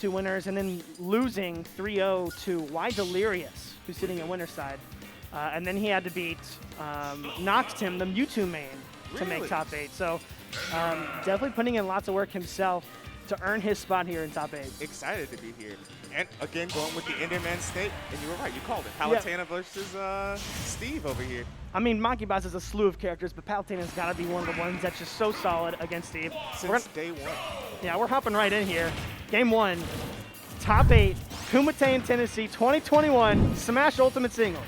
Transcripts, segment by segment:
two winners, and then losing 3-0 to Y Delirious, who's sitting at winner's side. And then he had to beat Noxtim, the Mewtwo main, to make top 8. So definitely putting in lots of work himself to earn his spot here in top 8. Excited to be here. And again, going with the Enderman state, and you were right, you called it. Plautena versus Steve over here. I mean, Makibaz is a slew of characters, but Paltena's got to be one of the ones that's just so solid against Steve. Since day one. Yeah, we're hopping right in here. Game 1, top 8, Kumite in Tennessee, 2021, Smash Ultimate Singles.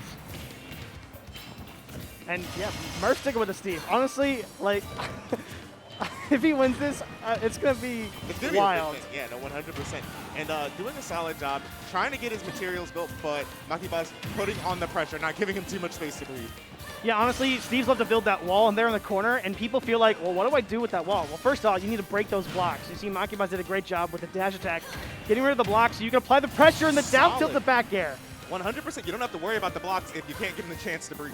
And yeah, merf sticking with the Steve. Honestly, like, if he wins this, it's going to be wild. Yeah, no, 100%. And doing a solid job, trying to get his materials built, but Makibaz putting on the pressure, not giving him too much space to breathe. Yeah, honestly, Steve's love to build that wall, and they're in the corner, and people feel like, well, what do I do with that wall? Well, first off, you need to break those blocks. You see Makibaz did a great job with the dash attack, getting rid of the blocks so you can apply the pressure and the down tilt to back air. 100%. You don't have to worry about the blocks if you can't give him the chance to breathe.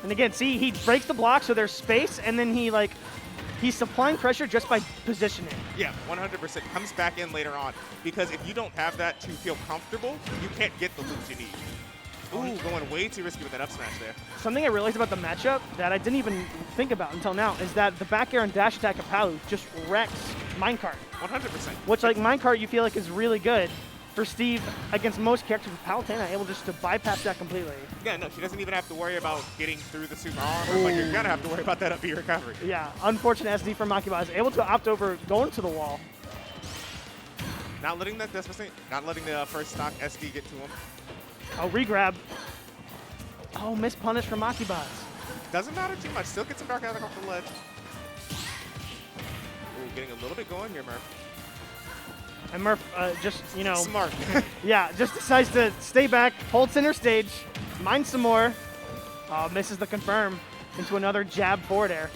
And again, see, he breaks the blocks so there's space, and then he's supplying pressure just by positioning. Yeah, 100%. Comes back in later on, because if you don't have that to feel comfortable, you can't get the loops you need. Ooh, going way too risky with that up smash there. Something I realized about the matchup that I didn't even think about until now is that the back air and dash attack of Palu just wrecks Minecart. 100%. Which, like, Minecart you feel like is really good for Steve against most characters with Palutena, able just to bypass that completely. Yeah, no, she doesn't even have to worry about getting through the super armor, but you're going to have to worry about that up B recovery. Yeah, unfortunate SD for Makibaz, able to opt over going to the wall. Not letting that not letting the first stock SD get to him. Oh, regrab. Oh, missed punish from Makibaz. Doesn't matter too much. Still gets him back out off the ledge. Ooh, getting a little bit going here, Merf. And Merf just, you know. Smart. Yeah, just decides to stay back, hold center stage, mine some more. Misses the confirm into another jab forward air.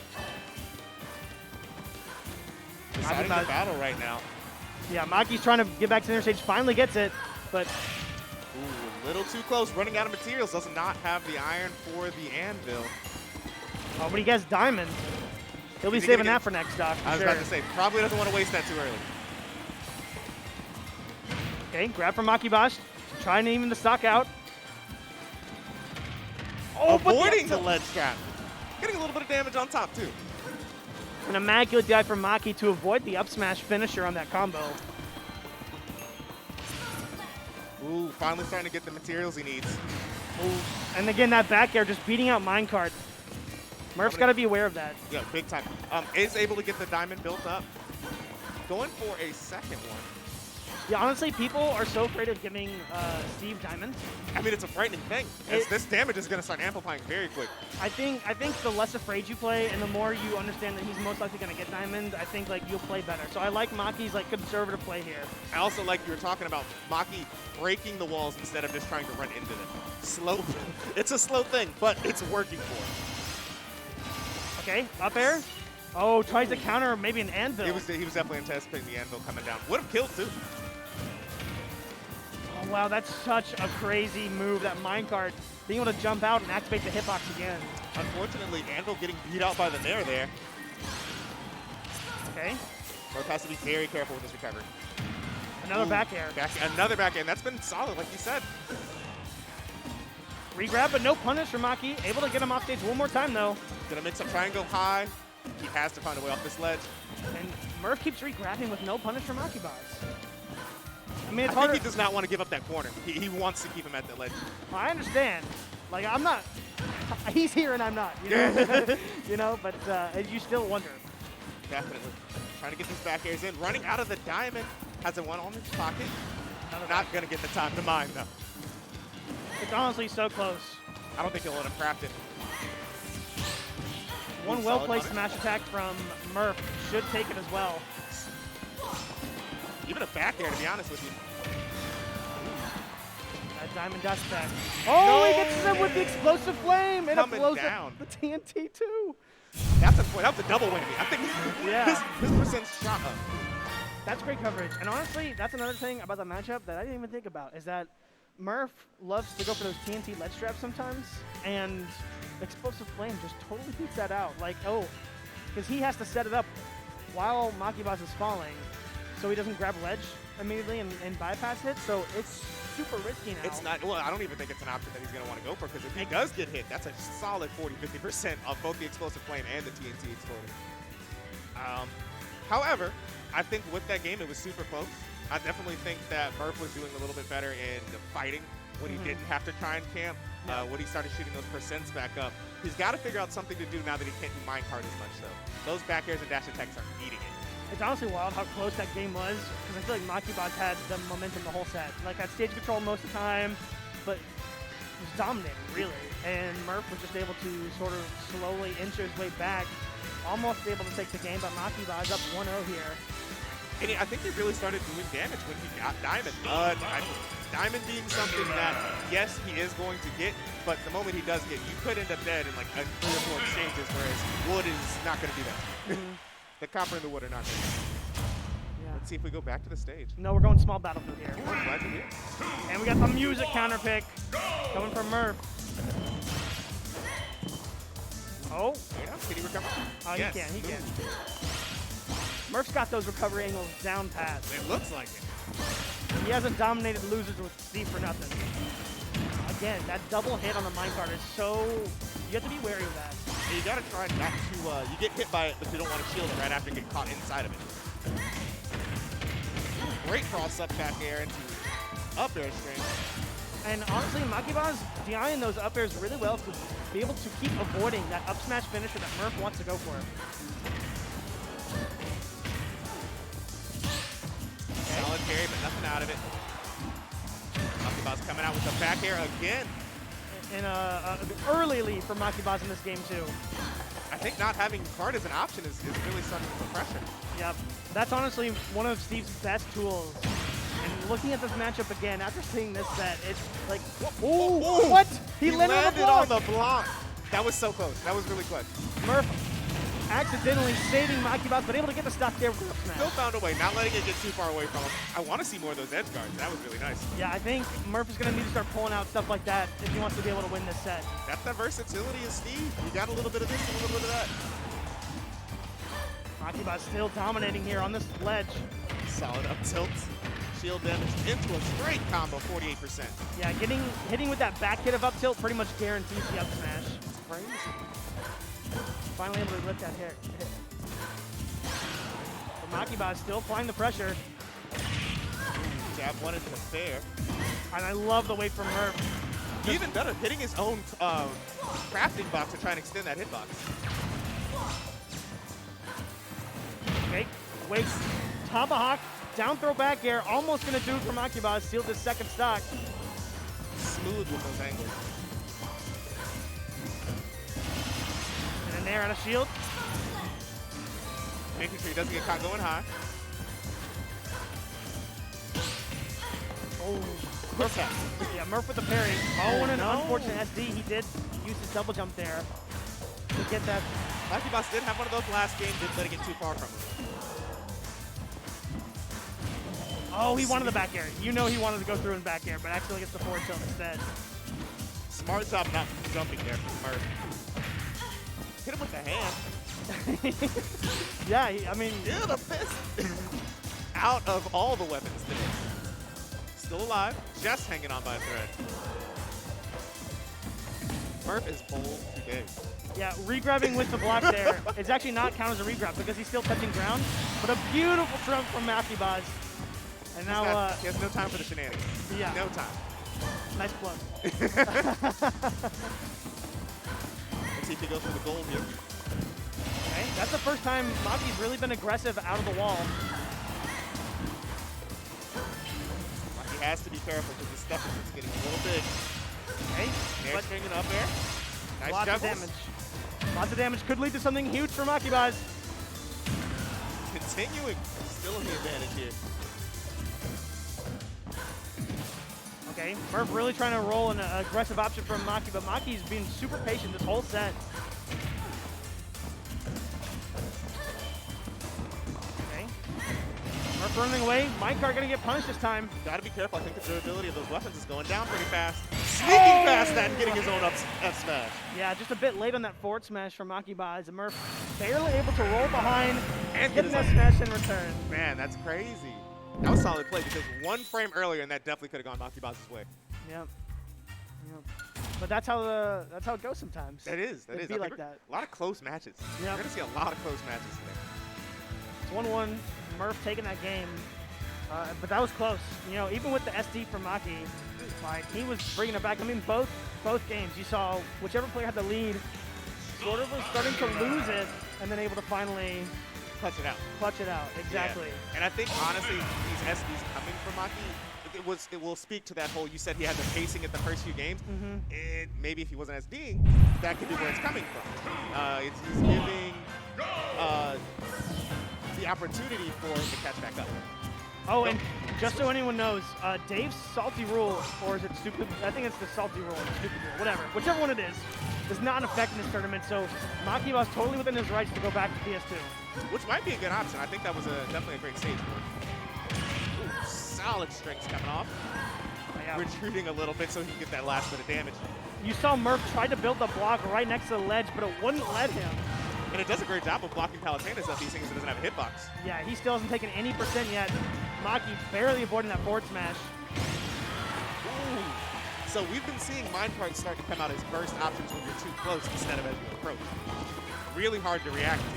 Deciding the battle right now. Yeah, Maki's trying to get back to center stage, finally gets it, but. Ooh, a little too close, running out of materials. Does not have the iron for the anvil. Oh, but he gets diamond. He'll be saving that for next stock. I was about to say, probably doesn't want to waste that too early. Okay, grab from Makibaz, trying to even the stock out. Oh, avoiding the ledge trap. Getting a little bit of damage on top, too. An immaculate dive from Maki to avoid the up smash finisher on that combo. Ooh, finally starting to get the materials he needs. Ooh. And again, that back air just beating out Minecart. Merf's got to be aware of that. Yeah, big time. Is able to get the diamond built up. Going for a second one. Yeah, honestly, people are so afraid of giving Steve diamond. I mean, it's a frightening thing. This damage is going to start amplifying very quick. I think the less afraid you play, and the more you understand that he's most likely going to get diamond, I think like you'll play better. So I like Maki's like conservative play here. I also like you were talking about Maki breaking the walls instead of just trying to run into them. Slow. It's a slow thing, but it's working for him. Okay, up air. Oh, tries to counter maybe an anvil. He was definitely anticipating the anvil coming down. Would have killed too. Oh, wow, that's such a crazy move, that minecart. Being able to jump out and activate the hitbox again. Unfortunately, Anvil getting beat out by the Nair there. Okay. Merf has to be very careful with this recovery. Another back air. Another back air. That's been solid, like you said. Regrab, but no punish for Maki. Able to get him off stage one more time, though. Gonna make some triangle high. He has to find a way off this ledge. And Merf keeps regrabbing with no punish for Makibaz. I mean, it's I think he does not want to give up that corner. He wants to keep him at that ledge. Well, I understand. Like, I'm not. He's here and I'm not. You know, you know, but you still wonder. Definitely. Trying to get these back airs in. Running out of the diamond. Has a one on his pocket. Not going to get the time to mine, though. It's honestly so close. I don't think he'll let him craft it. One well-placed smash attack from Merf should take it as well. Even a back air, to be honest with you. That diamond dust attack. Oh, he gets him with the explosive flame, and it blows up the TNT too. That's a double whammy. I think his percent's shot up. That's great coverage. And honestly, that's another thing about the matchup that I didn't even think about, is that Merf loves to go for those TNT ledge traps sometimes, and explosive flame just totally beats that out. Like, oh, because he has to set it up while Makibaz is falling, so he doesn't grab ledge. immediately and bypass hit, so it's super risky now. It's not, well, I don't even think it's an option that he's going to want to go for, because if he does get hit, that's a solid 40-50% of both the explosive flame and the TNT exploding. However, I think with that game, it was super close. I definitely think that merf was doing a little bit better in fighting when he didn't have to try and camp. When he started shooting those percents back up, he's got to figure out something to do now that he can't do minecart as much. So those back airs and dash attacks are eating it. It's honestly wild how close that game was, because I feel like Makibaz had the momentum the whole set. Like, had stage control most of the time, but was dominating, really. And merf was just able to sort of slowly inch his way back, almost able to take the game, but Makibaz up 1-0 here. And I think he really started doing damage when he got Diamond. Diamond being something that, yes, he is going to get, but the moment he does get, you could end up dead in like 3 or 4 exchanges, whereas wood is not going to do that. The copper and the wood are not going to do that. Let's see if we go back to the stage. No, we're going small battlefield here. Ooh, glad you're here. And we got the music counter pick coming from merf. Oh. Can he recover? Oh, yes. He can. merf's got those recovery angles down pat. It looks like it. He hasn't dominated losers with Steve for nothing. Again, that double hit on the minecart is so... You have to be wary of that. Yeah, you got to try not to... you get hit by it, but you don't want to shield it right after you get caught inside of it. Great cross up back air into up air string. And honestly, Makibaz DIing those up airs really well to be able to keep avoiding that up smash finisher that merf wants to go for. Solid carry, but nothing out of it. Makibaz coming out with the back air again. And an early lead for Makibaz in this game, too. I think not having card as an option is really starting to put pressure. Yep. That's honestly one of Steve's best tools. And looking at this matchup again, after seeing this set, it's like, oh, what? He landed on the block. That was so close. That was really close. merf accidentally saving Makibaz, but able to get the stop there with the smash. Still found a way, not letting it get too far away from him. I want to see more of those edge guards. That was really nice. Yeah, I think merf is going to need to start pulling out stuff like that if he wants to be able to win this set. That's the versatility of Steve. You got a little bit of this and a little bit of that. Makibaz still dominating here on this ledge. Solid up tilt. Shield damage into a straight combo, 48%. Yeah, hitting with that back hit of up tilt pretty much guarantees the up smash. It's crazy. Finally able to lift that hit. But Makibaz still applying the pressure. Jab one into the fair. And I love the weight from merf. Even better, hitting his own crafting box to try and extend that hitbox. Okay, waits, tomahawk, down throw back air, almost gonna do it for Makibaz, sealed his second stock. Smooth with those angles. And an air out of shield. Making sure he doesn't get caught going high. Oh, merf. Yeah, merf with the parry. Oh, and an unfortunate SD. He did use his double jump there to get that. Makibaz did have one of those last game, didn't let it get too far from him. Oh, he wanted the back air. You know he wanted to go through and back air, but actually gets the forward tilt instead. Smart job not jumping there from merf. Hit him with the hand. Yeah, I mean... Yeah, the fist. Out of all the weapons today. Still alive, just hanging on by a thread. merf is bold today. Yeah, regrabbing with the block there. It's actually not counted as a regrab because he's still touching ground, but a beautiful trump from Makibaz. And now he has no time for the shenanigans. Yeah. No time. Nice plug. Let's see if he goes for the gold here. Okay, that's the first time Maki's really been aggressive out of the wall. He has to be careful because his stuff is getting a little big. Okay. Air stringing up there. Nice Lots of damage. Lots of damage could lead to something huge for Makibaz. Continuing. Still in the advantage here. Okay, merf really trying to roll an aggressive option from Maki, but Maki's been super patient this whole set. Okay. merf running away. Minecart gonna get punished this time. Gotta be careful. I think the durability of those weapons is going down pretty fast. Sneaking past that and getting his own up smash. Yeah, just a bit late on that forward smash from Makibaz. And merf barely able to roll behind and get that smash in return. Man, that's crazy. That was solid play because one frame earlier and that definitely could have gone Makibaz's way. Yep. But that's how it goes sometimes. That is. It'd be like that. A lot of close matches. Yeah. We're gonna see a lot of close matches today. It's 1-1. Merf taking that game, but that was close. You know, even with the SD from Maki, like he was bringing it back. I mean, both games you saw whichever player had the lead, sort of was starting to lose it, and then able to finally clutch it out. Clutch it out, exactly. Yeah. And I think honestly, these SDs coming from Maki, it will speak to that whole. You said he had the pacing at the first few games. And maybe if he wasn't SDing, that could be where it's coming from. He's giving the opportunity for him to catch back up. Oh, and just so anyone knows, Dave's salty rule, or is it stupid? I think it's the salty rule or stupid rule, whatever. Whichever one it is not an effect in this tournament. So Makibaz totally within his rights to go back to PS2. Which might be a good option. I think that was definitely a great stage for him. Ooh, solid strings coming off. Yeah. Retreating a little bit so he can get that last bit of damage. You saw Merf try to build the block right next to the ledge, but it wouldn't let him. And it does a great job of blocking Plautena's up these things. It doesn't have a hitbox. Yeah, he still hasn't taken any percent yet. Maki barely avoiding that forward smash. Ooh. So we've been seeing minecart start to come out as burst options when you're too close instead of as you approach. Really hard to react to.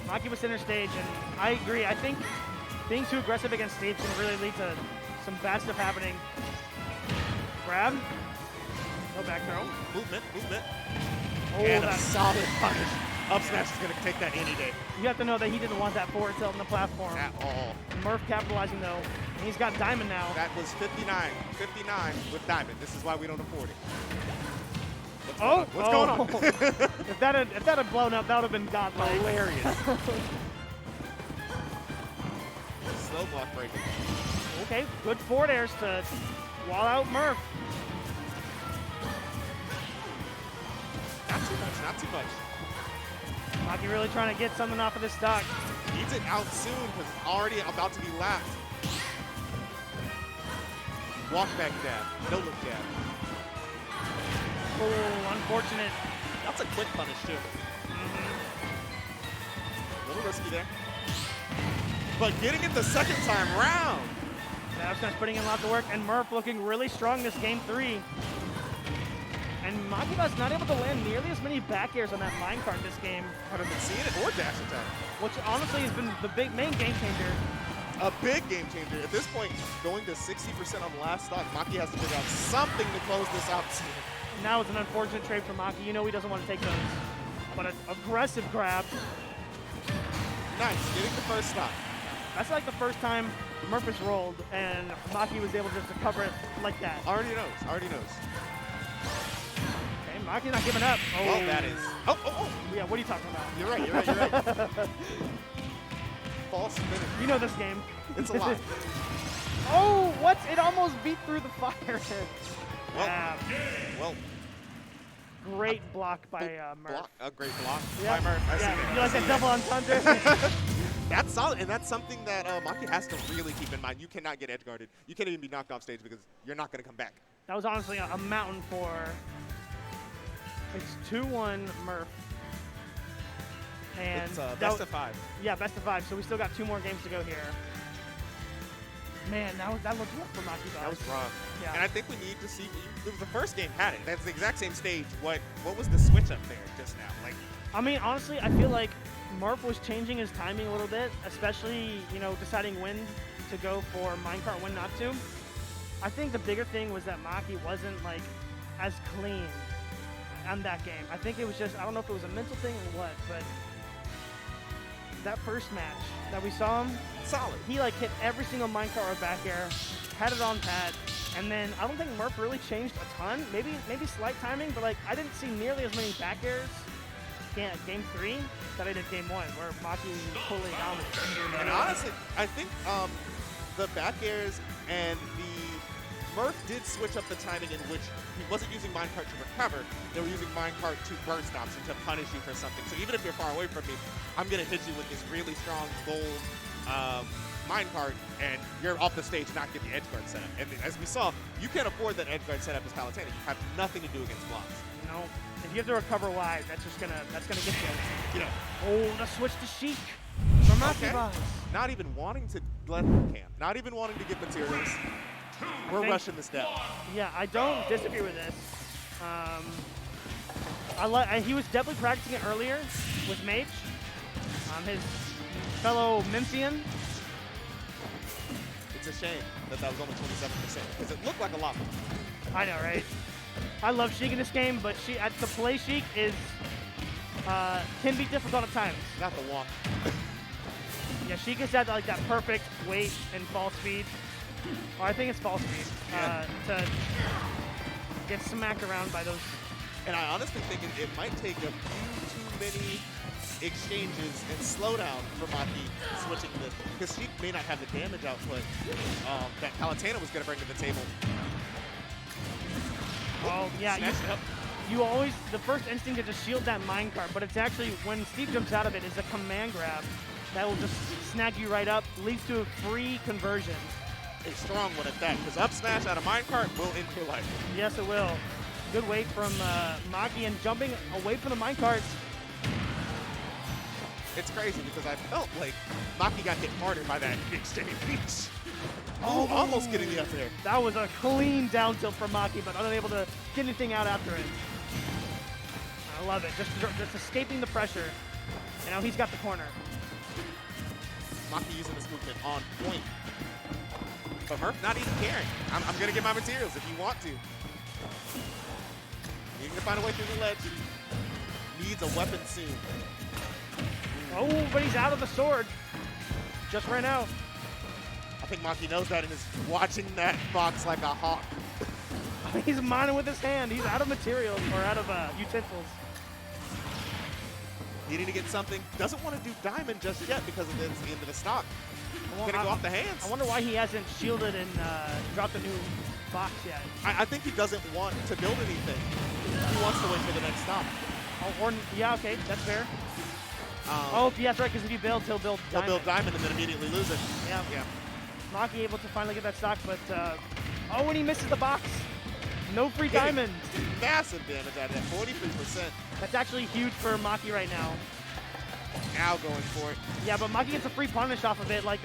Maki was center stage, and I agree. I think being too aggressive against stage can really lead to some bad stuff happening. Grab. No back throw. Movement. Oh, and a solid punish. Up smash is going to take that any day. You have to know that he didn't want that forward tilt in the platform. At all. Merf capitalizing, though. And he's got Diamond now. That was 59. 59 with Diamond. This is why we don't afford it. What's going on? If that had blown up, that would have been godlike. Hilarious. Slow block breaking. Okay, good forward airs to wall out Merf. Not too much. Maki really trying to get something off of this stock. Needs it out soon because it's already about to be lapped. Walk back dab. No look dab. Oh, unfortunate. That's a quick punish too. A little risky there. But getting it the second time round. That's putting in lots of work, and Merf looking really strong this game 3. And Makibaz not able to land nearly as many back airs on that minecart this game. Haven't been seeing it or dash attack. Which honestly has been the main game changer. A big game changer. At this point, going to 60% on the last stock, Maki has to figure out something to close this out soon. Now it's an unfortunate trade for Maki. You know he doesn't want to take those. But an aggressive grab. Nice, getting the first stock. That's like the first time Merf has rolled and Maki was able just to cover it like that. Already knows. Okay, Maki's not giving up. Oh, that is. Oh. Yeah, what are you talking about? You're right. False finish. You know this game. It's a lot. Oh, what? It almost beat through the fire. Well. Great block by Merf. A great block by Merf. You like that double entendre? That's solid, and that's something that Maki has to really keep in mind. You cannot get edge guarded. You can't even be knocked off stage because you're not going to come back. That was honestly a mountain for. It's 2-1 Merf. And it's best of 5. Yeah, best of 5. So we still got 2 more games to go here. Man, that looked rough for Makibaz. That was rough. Yeah. And I think we need to see. It was the first game had it. That's the exact same stage. What was the switch up there just now? Like, I mean, honestly, I feel like Merf was changing his timing a little bit, especially deciding when to go for minecart, when not to. I think the bigger thing was that Maki wasn't like as clean on that game. I think it was just, I don't know if it was a mental thing or what, but that first match that we saw him, solid. He like hit every single minecart or back air, had it on pad, and then I don't think Merf really changed a ton. Maybe slight timing, but like I didn't see nearly as many back airs game 3 that I did game 1, where Maki totally dominated. And honestly, I think the back airs and the Merf did switch up the timing in which he wasn't using minecart to recover. They were using minecart to burst option to punish you for something. So even if you're far away from me, I'm going to hit you with this really strong gold minecart, and you're off the stage not get the edge guard set up. And as we saw, you can't afford that edge guard setup as Plautena. You have nothing to do against blocks. No, if you have to recover wide, that's gonna get you. Oh, the switch to Sheik from Makibaz. Not even wanting to let him camp. Not even wanting to get materials. We're rushing this down. Yeah, I don't disagree with this. He was definitely practicing it earlier with Mage. His fellow Memphian. It's a shame that was only 27% because it looked like a lot more. I know, right? I love Sheik in this game, but the play Sheik can be difficult at times. Not the walk. Yeah, Sheik has had like that perfect weight and fall speed. Or I think it's fall speed to get smacked around by those. And I honestly think it might take a few too many exchanges and slowdown for Maki switching this, because Sheik may not have the damage output that Plautena was going to bring to the table. Oh, yeah. The first instinct is to shield that minecart, but it's actually, when Steve jumps out of it, is a command grab that will just snag you right up, leads to a free conversion. A strong one at that, because up smash out of minecart will end your life. Yes, it will. Good weight from Maki, and jumping away from the minecart. It's crazy because I felt like Maki got hit harder by that exchange. Oh, almost getting the up there. That was a clean down tilt from Maki, but unable to get anything out after it. I love it. Just escaping the pressure. And now he's got the corner. Maki using this movement on point. But merf not even caring. I'm going to get my materials if you want to. Needing to find a way through the ledge. Needs a weapon soon. Oh, but he's out of the sword. Just ran out. I think Maki knows that and is watching that box like a hawk. He's mining with his hand. He's out of materials, or out of utensils. Needing to get something. Doesn't want to do diamond just yet because of the end of the stock. Gonna go off the hands. I wonder why he hasn't shielded and dropped a new box yet. I think he doesn't want to build anything. He wants to wait for the next stop. Oh, yeah, okay, that's fair. Yeah, that's right, because if you build, he'll build diamond. He'll build diamond and then immediately lose it. Yeah. Maki able to finally get that stock, but and he misses the box. No free diamond. Massive damage out of that, 43%. That's actually huge for Maki right now. Now going for it. Yeah, but Maki gets a free punish off of it. Like,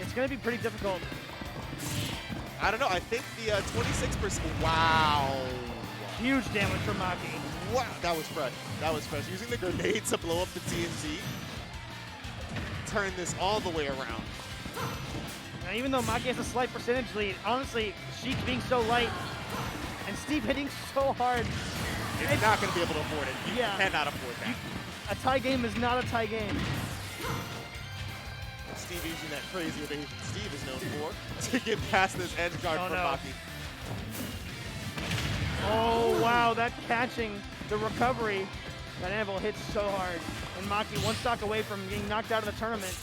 it's going to be pretty difficult. I don't know. I think the 26%. Wow. Huge damage from Maki. Wow, that was fresh. That was fresh. Using the grenade to blow up the TNT. Turn this all the way around. Now, even though Maki has a slight percentage lead, honestly, Sheik being so light and Steve hitting so hard. It's not going to be able to afford it. You cannot afford that. A tie game is not a tie game. Steve using that crazy evasion Steve is known for to get past this edge guard from Maki. Oh, wow, that catching, the recovery, that anvil hits so hard. And Maki one stock away from getting knocked out of the tournament.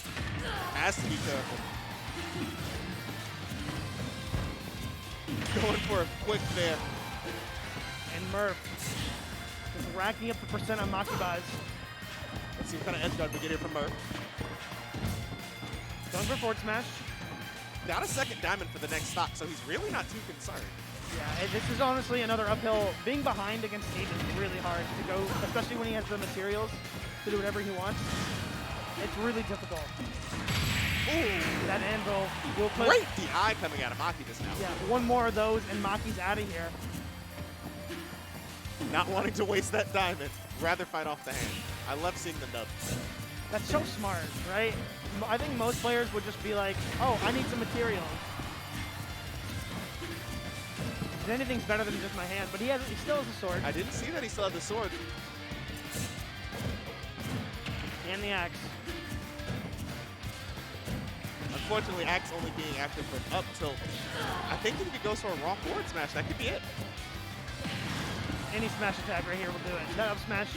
Has to be careful. Going for a quick there. And merf just racking up the percent on Makibaz. Let's see what kind of edge guard we get here from merf. Going for forward smash. Got a second diamond for the next stock, so he's really not too concerned. Yeah, this is honestly another uphill. Being behind against Steve is really hard to go, especially when he has the materials to do whatever he wants. It's really difficult. Ooh, that anvil will put... Great DI coming out of Maki just now. Yeah, one more of those and Maki's out of here. Not wanting to waste that diamond. Rather fight off the hand. I love seeing the nubs. That's so smart, right? I think most players would just be like, oh, I need some material. If anything's better than just my hand, but he still has a sword. I didn't see that he still had the sword. And the axe. Unfortunately, axe only being active for up tilt. I think if he goes for a raw forward smash, that could be it. Any smash attack right here will do it. That up smash,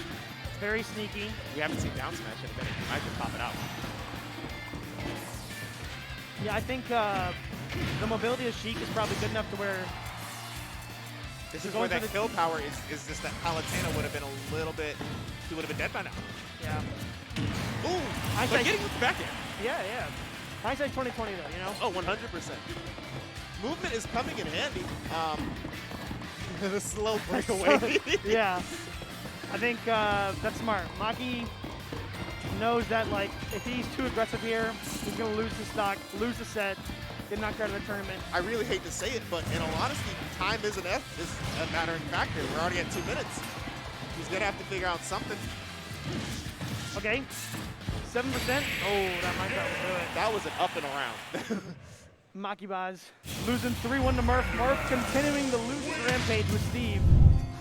very sneaky. We haven't seen down smash in a minute. He might just pop it out. Yeah, I think the mobility of Sheik is probably good enough to where... This is where that kill power is just that Plautena would have been a little bit... He would have been dead by now. Yeah. Ooh! But getting with the back end. Yeah, yeah. Hindsight 2020 though, you know? Oh, 100%. Movement is coming in handy. The slow breakaway. Yeah. I think that's smart. Maki knows that, like, if he's too aggressive here, he's going to lose the stock, lose the set, get knocked out of the tournament. I really hate to say it, but in all honesty, time is a mattering factor. We're already at 2 minutes. He's going to have to figure out something. Okay. 7%. Oh, that might not do it. That was an up and around. Makibaz losing 3-1 to Merf. Merf continuing the losing rampage with Steve.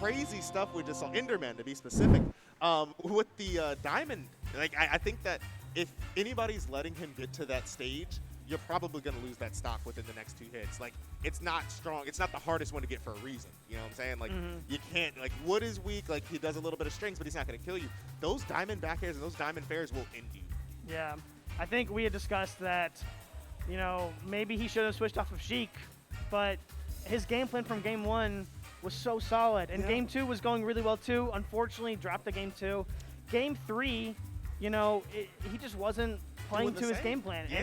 Crazy stuff we just saw. Enderman, to be specific. With the Diamond, like I think that if anybody's letting him get to that stage, you're probably going to lose that stock within the next 2 hits. Like, it's not strong. It's not the hardest one to get for a reason. You know what I'm saying? Like, you can't, like, Wood is weak. Like, he does a little bit of strings, but he's not going to kill you. Those Diamond back airs and those Diamond fairs will end you. Yeah. I think we had discussed that, you know, maybe he should have switched off of Sheik, but his game plan from game 1 was so solid. And game 2 was going really well, too. Unfortunately, dropped the game 2. Game 3, you know, he just wasn't playing to his game plan.